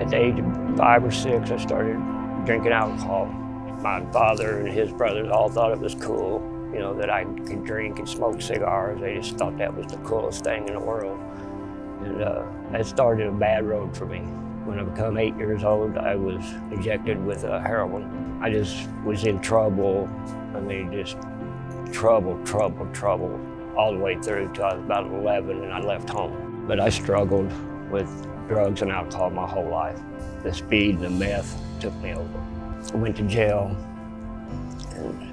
At the age of 5 or 6, I started drinking alcohol. My father and his brothers all thought it was cool, you know, that I could drink and smoke cigars. They just thought that was the coolest thing in the world. And that started a bad road for me. When I became 8 years old, I was injected with heroin. I just was in trouble. I mean, just trouble, all the way through till I was about 11 and I left home. But I struggled with drugs and alcohol my whole life. The speed and the meth took me over. I went to jail, and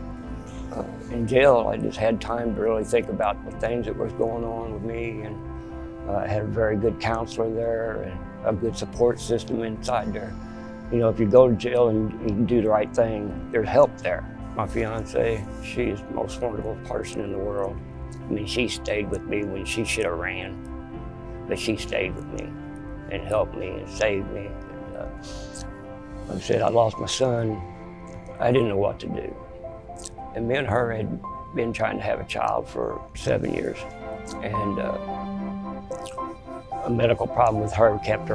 in jail I just had time to really think about the things that was going on with me, and I had a very good counselor there and a good support system inside there. You know, if you go to jail and you do the right thing, there's help there. My fiance, she is the most wonderful person in the world. I mean, she stayed with me when she should have ran, but she stayed with me and helped me and saved me. And, like I said, I lost my son. I didn't know what to do. And me and her had been trying to have a child for 7 years. And a medical problem with her kept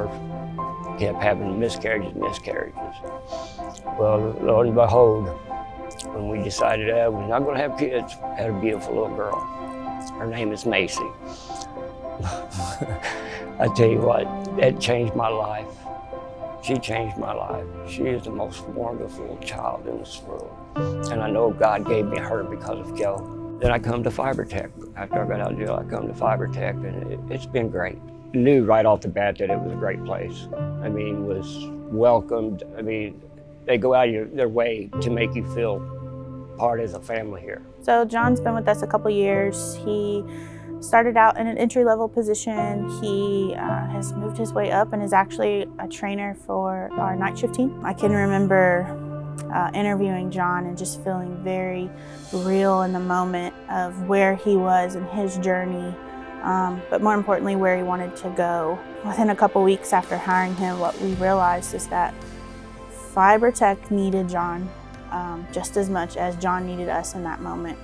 having miscarriages. Well, lo and behold, when we decided we're not gonna have kids, I had a beautiful little girl. Her name is Macy. I tell you what, that changed my life. She changed my life. She is the most wonderful child in this world. And I know God gave me her because of Joe. Then I come to Fibertech. After I got out of jail, I come to Fibertech, and it's been great. I knew right off the bat that it was a great place. I mean, was welcomed. I mean, they go out of their way to make you feel part of the family here. So John's been with us a couple years. He started out in an entry-level position. He has moved his way up and is actually a trainer for our night shift team. I can remember interviewing John and just feeling very real in the moment of where he was in his journey, but more importantly, where he wanted to go. Within a couple weeks after hiring him, what we realized is that Fibertech needed John just as much as John needed us in that moment.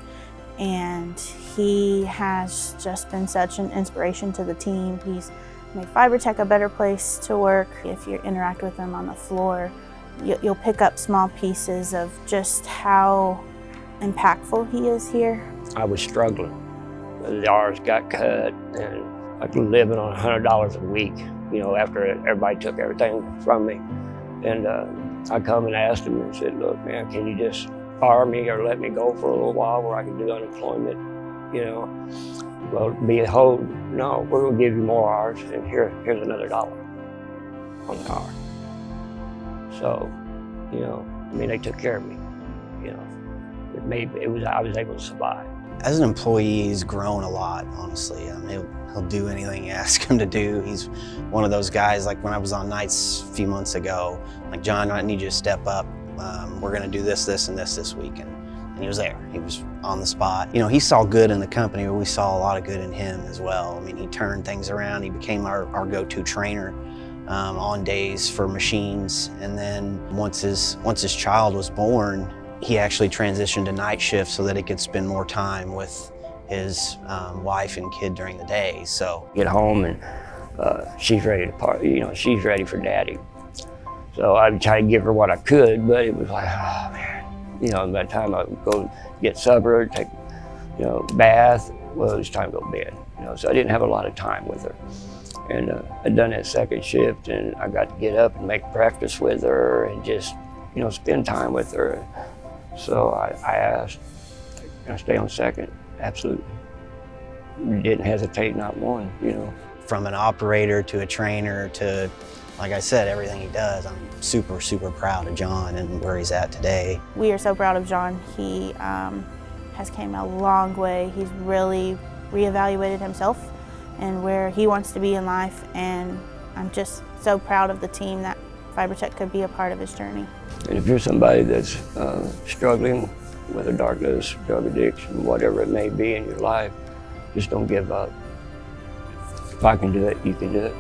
And he has just been such an inspiration to the team. He's made Fibertech a better place to work. If you interact with him on the floor, you'll pick up small pieces of just how impactful he is here. I was struggling. The hours got cut, and I was living on $100 a week, you know, after everybody took everything from me. And I come and asked him and said, look, man, can you just fire me or let me go for a little while where I can do unemployment, you know? Well, behold, no, we're gonna give you more hours, and here's another $1 on the hour. So, you know, I mean, they took care of me, you know. I was able to survive. As an employee, he's grown a lot, honestly. I mean, he'll do anything you ask him to do. He's one of those guys, like when I was on nights a few months ago, like, John, I need you to step up. We're gonna do this, this, and this week. And he was there. He was on the spot. You know, he saw good in the company, but we saw a lot of good in him as well. I mean, he turned things around. He became our go-to trainer on days for machines. And then once his child was born, he actually transitioned to night shift so that he could spend more time with his wife and kid during the day. So get home and she's ready to party. You know, she's ready for daddy. So I would try to give her what I could, but it was like, oh man. You know, by the time I would go get supper, take, you know, bath, well, it was time to go to bed. You know, so I didn't have a lot of time with her. And I'd done that second shift, and I got to get up and make breakfast with her and just, you know, spend time with her. So I asked, can I stay on second? Absolutely. Didn't hesitate, not one, you know. From an operator to a trainer to, like I said, everything he does, I'm super, super proud of John and where he's at today. We are so proud of John. He has came a long way. He's really reevaluated himself and where he wants to be in life, and I'm just so proud of the team that Fibertech could be a part of his journey. And if you're somebody that's struggling with a darkness, drug addiction, whatever it may be in your life, just don't give up. If I can do it, you can do it.